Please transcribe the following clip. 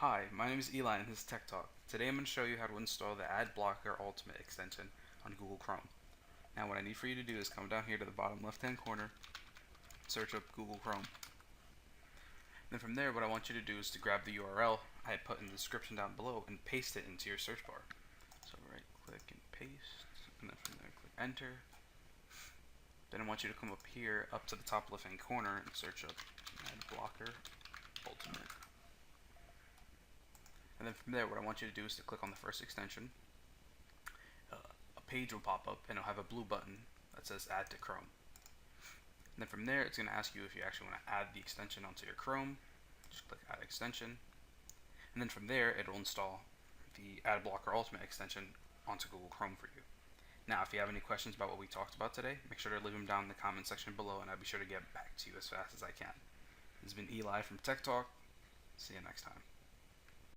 Hi, my name is Eli and this is Tech Talk. Today I'm going to show you how to install the AdBlocker Ultimate extension on Google Chrome. Now what I need for you to do is come down here to the bottom left hand corner, search up Google Chrome. Then from there what I want you to do is to grab the URL I had put in the description down below and paste it into your search bar. So right click and paste, and then from there click enter. Then I want you to come up here up to the top left hand corner and search up AdBlocker Ultimate. And then from there, what I want you to do is to click on the first extension. A page will pop up and it'll have a blue button that says Add to Chrome. And then from there, it's going to ask you if you actually want to add the extension onto your Chrome. Just click Add Extension. And then from there, it'll install the AdBlocker Ultimate extension onto Google Chrome for you. Now, if you have any questions about what we talked about today, make sure to leave them down in the comment section below, and I'll be sure to get back to you as fast as I can. This has been Eli from Tech Talk. See you next time.